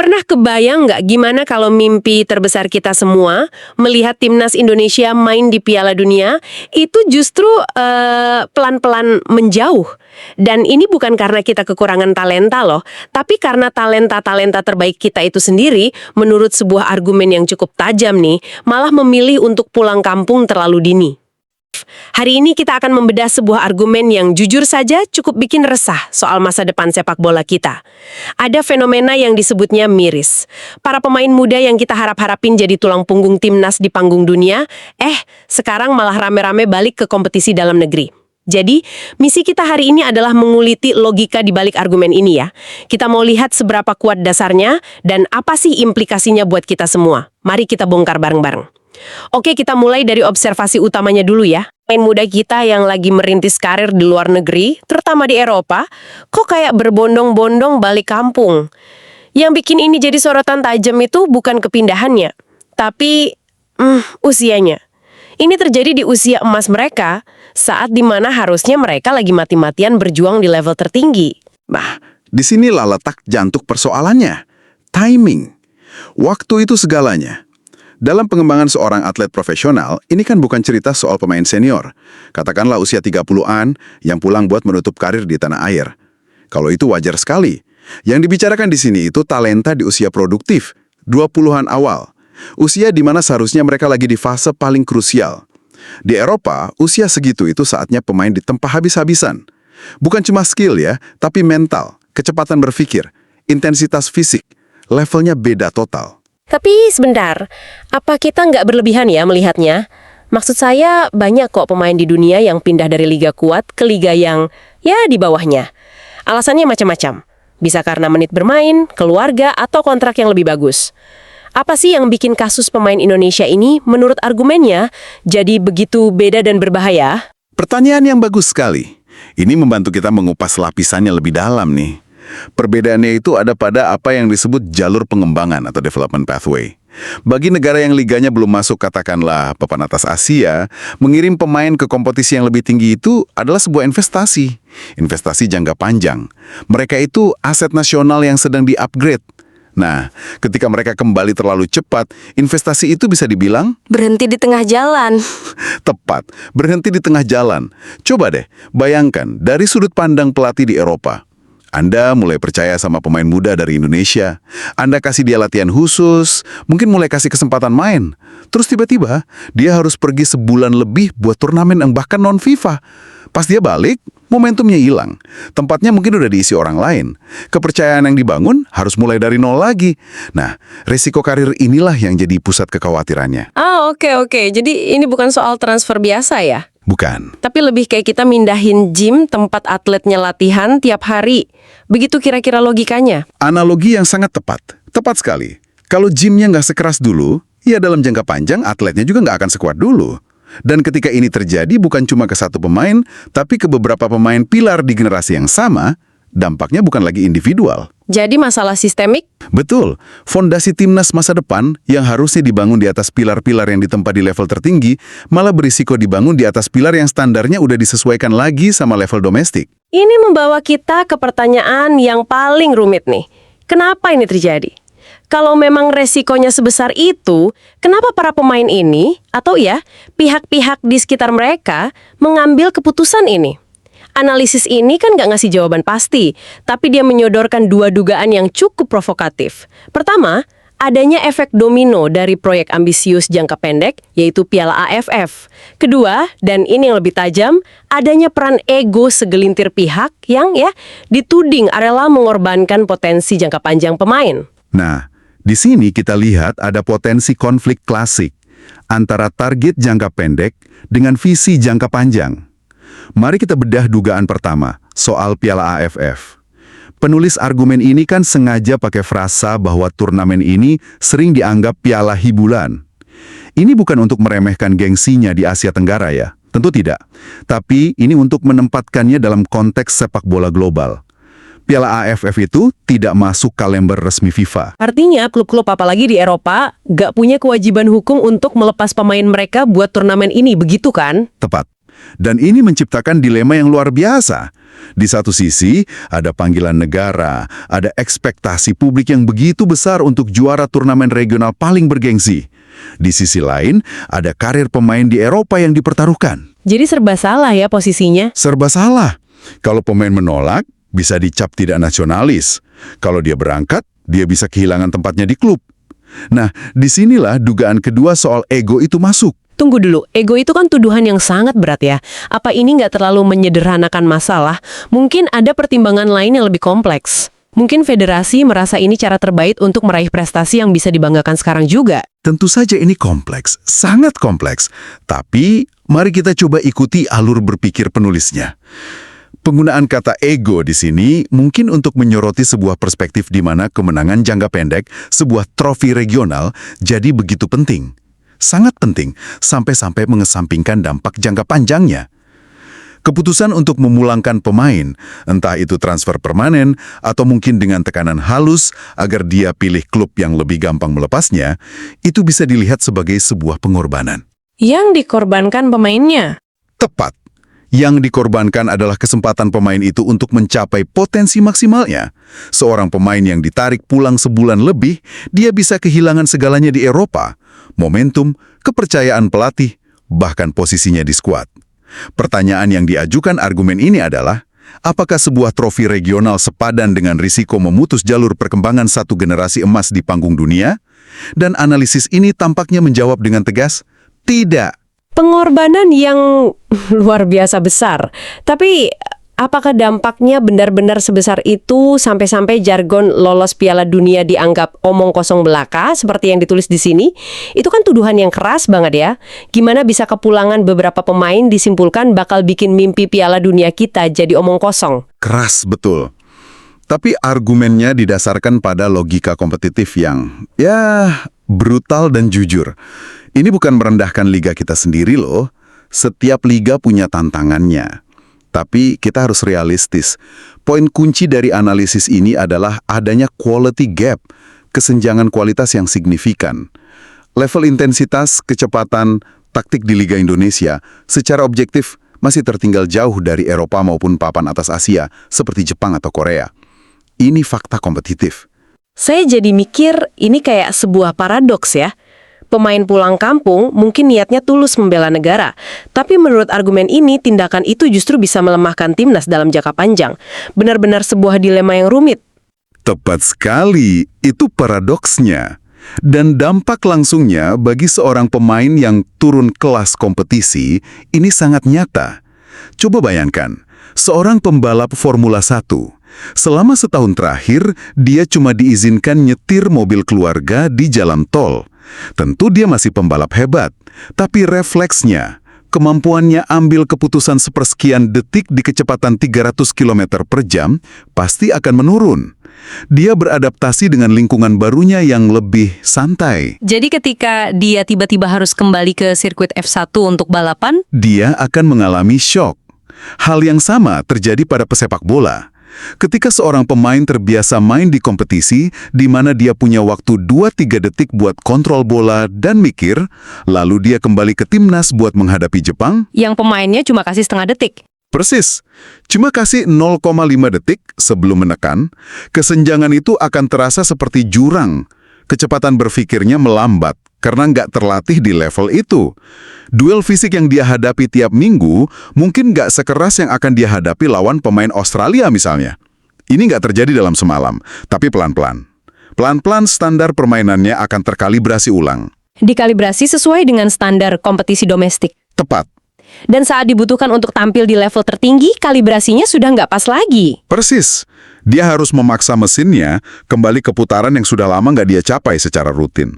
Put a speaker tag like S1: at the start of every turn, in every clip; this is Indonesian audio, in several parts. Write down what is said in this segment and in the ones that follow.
S1: Pernah kebayang nggak gimana kalau mimpi terbesar kita semua melihat timnas Indonesia main di Piala Dunia itu justru pelan-pelan menjauh. Dan ini bukan karena kita kekurangan talenta loh, tapi karena talenta-talenta terbaik kita itu sendiri, menurut sebuah argumen yang cukup tajam nih, malah memilih untuk pulang kampung terlalu dini. Hari ini kita akan membedah sebuah argumen yang jujur saja cukup bikin resah soal masa depan sepak bola kita. Ada fenomena yang disebutnya miris. Para pemain muda yang kita harap-harapin jadi tulang punggung timnas di panggung dunia, sekarang malah rame-rame balik ke kompetisi dalam negeri. Jadi, misi kita hari ini adalah menguliti logika di balik argumen ini ya. Kita mau lihat seberapa kuat dasarnya dan apa sih implikasinya buat kita semua. Mari kita bongkar bareng-bareng. Oke, kita mulai dari observasi utamanya dulu ya. Pemain muda kita yang lagi merintis karir di luar negeri, terutama di Eropa, kok kayak berbondong-bondong balik kampung. Yang bikin ini jadi sorotan tajam itu bukan kepindahannya, tapi usianya. Ini terjadi di usia emas mereka, saat dimana harusnya mereka lagi mati-matian berjuang di level tertinggi.
S2: Nah, disinilah letak jantung persoalannya. Timing. Waktu itu segalanya. Dalam pengembangan seorang atlet profesional, ini kan bukan cerita soal pemain senior. Katakanlah usia 30-an yang pulang buat menutup karir di tanah air. Kalau itu wajar sekali. Yang dibicarakan di sini itu talenta di usia produktif, 20-an awal. Usia di mana seharusnya mereka lagi di fase paling krusial. Di Eropa, usia segitu itu saatnya pemain ditempa habis-habisan. Bukan cuma skill ya, tapi mental, kecepatan berpikir, intensitas fisik, levelnya beda total.
S1: Tapi sebentar, apa kita nggak berlebihan ya melihatnya? Maksud saya banyak kok pemain di dunia yang pindah dari liga kuat ke liga yang ya di bawahnya. Alasannya macam-macam. Bisa karena menit bermain, keluarga, atau kontrak yang lebih bagus. Apa sih yang bikin kasus pemain Indonesia ini menurut argumennya jadi begitu beda dan berbahaya?
S2: Pertanyaan yang bagus sekali. Ini membantu kita mengupas lapisannya lebih dalam nih. Perbedaannya itu ada pada apa yang disebut jalur pengembangan atau development pathway. Bagi negara yang liganya belum masuk katakanlah papan atas Asia, mengirim pemain ke kompetisi yang lebih tinggi itu adalah sebuah investasi. Investasi jangka panjang. Mereka itu aset nasional yang sedang di-upgrade. Nah, ketika mereka kembali terlalu cepat, investasi itu bisa dibilang
S1: Berhenti di tengah jalan.
S2: tepat, berhenti di tengah jalan. Coba deh, bayangkan dari sudut pandang pelatih di Eropa. Anda mulai percaya sama pemain muda dari Indonesia. Anda kasih dia latihan khusus, mungkin mulai kasih kesempatan main. Terus tiba-tiba, dia harus pergi sebulan lebih buat turnamen yang bahkan non-FIFA. Pas dia balik, momentumnya hilang. Tempatnya mungkin udah diisi orang lain. Kepercayaan yang dibangun harus mulai dari nol lagi. Nah, risiko karir inilah yang jadi pusat kekhawatirannya.
S1: Oke. Jadi ini bukan soal transfer biasa ya?
S2: Bukan.
S1: Tapi lebih kayak kita mindahin gym tempat atletnya latihan tiap hari. Begitu kira-kira logikanya.
S2: Analogi yang sangat tepat. Tepat sekali. Kalau gymnya nggak sekeras dulu, ya dalam jangka panjang atletnya juga nggak akan sekuat dulu. Dan ketika ini terjadi bukan cuma ke satu pemain, tapi ke beberapa pemain pilar di generasi yang sama, dampaknya bukan lagi individual.
S1: Jadi masalah sistemik?
S2: Betul. Fondasi timnas masa depan yang harusnya dibangun di atas pilar-pilar yang ditempa di level tertinggi, malah berisiko dibangun di atas pilar yang standarnya udah disesuaikan lagi sama level domestik.
S1: Ini membawa kita ke pertanyaan yang paling rumit nih. Kenapa ini terjadi? Kalau memang resikonya sebesar itu, kenapa para pemain ini, atau ya, pihak-pihak di sekitar mereka, mengambil keputusan ini? Analisis ini kan nggak ngasih jawaban pasti, tapi dia menyodorkan dua dugaan yang cukup provokatif. Pertama, adanya efek domino dari proyek ambisius jangka pendek, yaitu Piala AFF. Kedua, dan ini yang lebih tajam, adanya peran ego segelintir pihak yang dituding rela mengorbankan potensi jangka panjang pemain.
S2: Nah, di sini kita lihat ada potensi konflik klasik antara target jangka pendek dengan visi jangka panjang. Mari kita bedah dugaan pertama, soal Piala AFF. Penulis argumen ini kan sengaja pakai frasa bahwa turnamen ini sering dianggap piala hiburan. Ini bukan untuk meremehkan gengsinya di Asia Tenggara ya, tentu tidak. Tapi ini untuk menempatkannya dalam konteks sepak bola global. Piala AFF itu tidak masuk kalender resmi FIFA.
S1: Artinya klub-klub apalagi di Eropa nggak punya kewajiban hukum untuk melepas pemain mereka buat turnamen ini, begitu kan?
S2: Tepat. Dan ini menciptakan dilema yang luar biasa. Di satu sisi, ada panggilan negara, ada ekspektasi publik yang begitu besar untuk juara turnamen regional paling bergengsi. Di sisi lain, ada karir pemain di Eropa yang dipertaruhkan.
S1: Jadi serba salah ya posisinya.
S2: Serba salah. Kalau pemain menolak, bisa dicap tidak nasionalis. Kalau dia berangkat, dia bisa kehilangan tempatnya di klub. Nah, disinilah dugaan kedua soal ego itu masuk.
S1: Tunggu dulu, ego itu kan tuduhan yang sangat berat ya. Apa ini nggak terlalu menyederhanakan masalah? Mungkin ada pertimbangan lain yang lebih kompleks. Mungkin federasi merasa ini cara terbaik untuk meraih prestasi yang bisa dibanggakan sekarang juga.
S2: Tentu saja ini kompleks, sangat kompleks. Tapi, mari kita coba ikuti alur berpikir penulisnya. Penggunaan kata ego di sini mungkin untuk menyoroti sebuah perspektif di mana kemenangan jangka pendek, sebuah trofi regional, jadi begitu penting. Sangat penting, sampai-sampai mengesampingkan dampak jangka panjangnya. Keputusan untuk memulangkan pemain, entah itu transfer permanen atau mungkin dengan tekanan halus agar dia pilih klub yang lebih gampang melepasnya, itu bisa dilihat sebagai sebuah pengorbanan.
S1: Yang dikorbankan pemainnya.
S2: Tepat. Yang dikorbankan adalah kesempatan pemain itu untuk mencapai potensi maksimalnya. Seorang pemain yang ditarik pulang sebulan lebih, dia bisa kehilangan segalanya di Eropa. Momentum, kepercayaan pelatih, bahkan posisinya di skuad. Pertanyaan yang diajukan argumen ini adalah, apakah sebuah trofi regional sepadan dengan risiko memutus jalur perkembangan satu generasi emas di panggung dunia? Dan analisis ini tampaknya menjawab dengan tegas, tidak.
S1: Pengorbanan yang luar biasa besar. Tapi apakah dampaknya benar-benar sebesar itu sampai-sampai jargon lolos Piala Dunia dianggap omong kosong belaka seperti yang ditulis di sini? Itu kan tuduhan yang keras banget ya. Gimana bisa kepulangan beberapa pemain disimpulkan bakal bikin mimpi Piala Dunia kita jadi omong kosong?
S2: Keras betul. Tapi argumennya didasarkan pada logika kompetitif yang, brutal dan jujur. Ini bukan merendahkan liga kita sendiri loh. Setiap liga punya tantangannya. Tapi kita harus realistis. Poin kunci dari analisis ini adalah adanya quality gap, kesenjangan kualitas yang signifikan. Level intensitas, kecepatan, taktik di Liga Indonesia secara objektif masih tertinggal jauh dari Eropa maupun papan atas Asia seperti Jepang atau Korea. Ini fakta kompetitif.
S1: Saya jadi mikir ini kayak sebuah paradoks ya. Pemain pulang kampung mungkin niatnya tulus membela negara. Tapi menurut argumen ini, tindakan itu justru bisa melemahkan timnas dalam jangka panjang. Benar-benar sebuah dilema yang rumit.
S2: Tepat sekali, itu paradoksnya. Dan dampak langsungnya bagi seorang pemain yang turun kelas kompetisi, ini sangat nyata. Coba bayangkan, seorang pembalap Formula 1. Selama setahun terakhir, dia cuma diizinkan nyetir mobil keluarga di jalan tol. Tentu dia masih pembalap hebat, tapi refleksnya, kemampuannya ambil keputusan sepersekian detik di kecepatan 300 km per jam, pasti akan menurun. Dia beradaptasi dengan lingkungan barunya yang lebih santai.
S3: Jadi ketika dia tiba-tiba harus kembali ke sirkuit F1 untuk balapan,
S2: Dia akan mengalami shock. Hal yang sama terjadi pada pesepak bola. Ketika seorang pemain terbiasa main di kompetisi di mana dia punya waktu 2-3 detik buat kontrol bola dan mikir, lalu dia kembali ke timnas buat menghadapi Jepang,
S3: yang pemainnya cuma kasih setengah detik.
S2: persis. Cuma kasih 0,5 detik sebelum menekan, kesenjangan itu akan terasa seperti jurang. Kecepatan berpikirnya melambat karena nggak terlatih di level itu. Duel fisik yang dia hadapi tiap minggu mungkin nggak sekeras yang akan dia hadapi lawan pemain Australia misalnya. Ini nggak terjadi dalam semalam, tapi pelan-pelan. Pelan-pelan standar permainannya akan terkalibrasi ulang.
S3: Dikalibrasi sesuai dengan standar kompetisi domestik.
S2: Tepat.
S1: Dan saat dibutuhkan untuk tampil di level tertinggi, kalibrasinya sudah nggak pas lagi.
S2: Persis. Dia harus memaksa mesinnya kembali ke putaran yang sudah lama nggak dia capai secara rutin.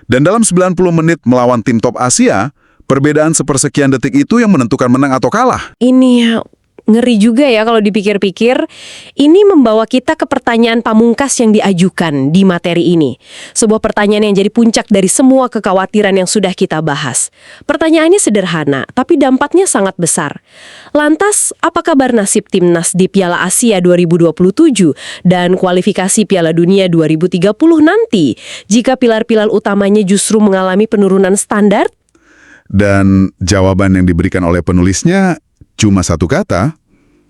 S2: Dan dalam 90 menit melawan tim top Asia, perbedaan sepersekian detik itu yang menentukan menang atau kalah.
S1: Ini ngeri juga ya kalau dipikir-pikir. Ini membawa kita ke pertanyaan pamungkas yang diajukan di materi ini. Sebuah pertanyaan yang jadi puncak dari semua kekhawatiran yang sudah kita bahas. Pertanyaannya sederhana, tapi dampaknya sangat besar. Lantas, apa kabar nasib timnas di Piala Asia 2027 dan kualifikasi Piala Dunia 2030 nanti jika pilar-pilar utamanya justru mengalami penurunan standar?
S2: Dan jawaban yang diberikan oleh penulisnya cuma satu kata,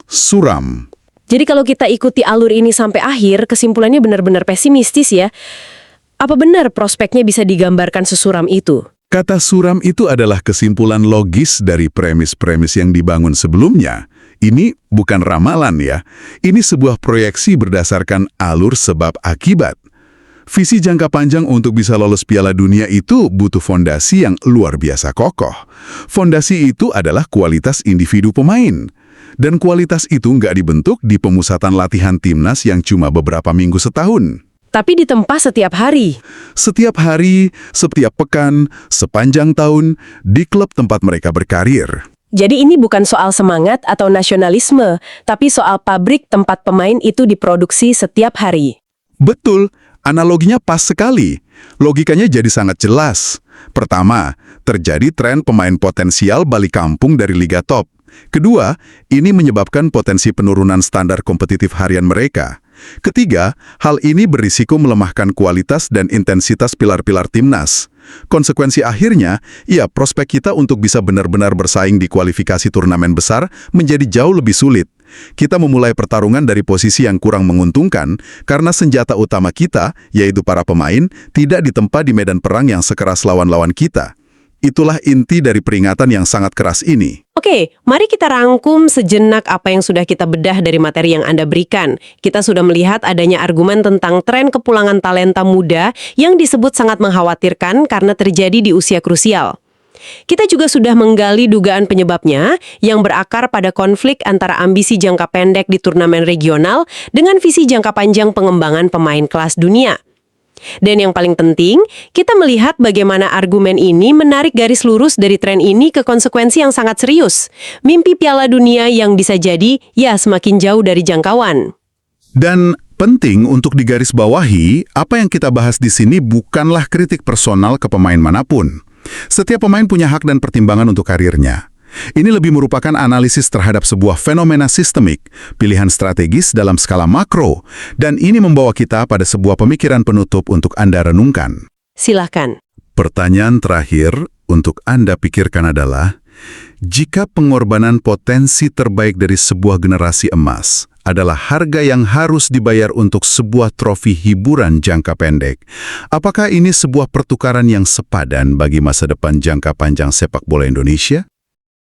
S2: Suram.
S1: Jadi kalau kita ikuti alur ini sampai akhir, kesimpulannya benar-benar pesimistis ya. Apa benar prospeknya bisa digambarkan sesuram itu?
S2: Kata suram itu adalah kesimpulan logis dari premis-premis yang dibangun sebelumnya. Ini bukan ramalan ya. Ini sebuah proyeksi berdasarkan alur sebab akibat. Visi jangka panjang untuk bisa lolos Piala Dunia itu butuh fondasi yang luar biasa kokoh. Fondasi itu adalah kualitas individu pemain. Dan kualitas itu nggak dibentuk di pemusatan latihan timnas yang cuma beberapa minggu setahun.
S1: Tapi ditempa setiap hari.
S2: Setiap hari, setiap pekan, sepanjang tahun, di klub tempat mereka berkarir.
S1: Jadi ini bukan soal semangat atau nasionalisme, tapi soal pabrik tempat pemain itu diproduksi setiap hari.
S2: Betul, analoginya pas sekali. Logikanya jadi sangat jelas. Pertama, terjadi tren pemain potensial balik kampung dari Liga Top. Kedua, ini menyebabkan potensi penurunan standar kompetitif harian mereka. Ketiga, hal ini berisiko melemahkan kualitas dan intensitas pilar-pilar timnas. Konsekuensi akhirnya, ya prospek kita untuk bisa benar-benar bersaing di kualifikasi turnamen besar menjadi jauh lebih sulit. Kita memulai pertarungan dari posisi yang kurang menguntungkan karena senjata utama kita, yaitu para pemain, tidak ditempa di medan perang yang sekeras lawan-lawan kita. Itulah inti dari peringatan yang sangat keras ini.
S1: Oke, mari kita rangkum sejenak apa yang sudah kita bedah dari materi yang Anda berikan. Kita sudah melihat adanya argumen tentang tren kepulangan talenta muda yang disebut sangat mengkhawatirkan karena terjadi di usia krusial. Kita juga sudah menggali dugaan penyebabnya yang berakar pada konflik antara ambisi jangka pendek di turnamen regional dengan visi jangka panjang pengembangan pemain kelas dunia. Dan yang paling penting, kita melihat bagaimana argumen ini menarik garis lurus dari tren ini ke konsekuensi yang sangat serius. Mimpi Piala Dunia yang bisa jadi, ya semakin jauh dari jangkauan.
S2: Dan penting untuk digarisbawahi, apa yang kita bahas di sini bukanlah kritik personal ke pemain manapun. Setiap pemain punya hak dan pertimbangan untuk karirnya. Ini lebih merupakan analisis terhadap sebuah fenomena sistemik, pilihan strategis dalam skala makro, dan ini membawa kita pada sebuah pemikiran penutup untuk Anda renungkan.
S1: Silakan.
S2: Pertanyaan terakhir untuk Anda pikirkan adalah, jika pengorbanan potensi terbaik dari sebuah generasi emas adalah harga yang harus dibayar untuk sebuah trofi hiburan jangka pendek, apakah ini sebuah pertukaran yang sepadan bagi masa depan jangka panjang sepak bola Indonesia?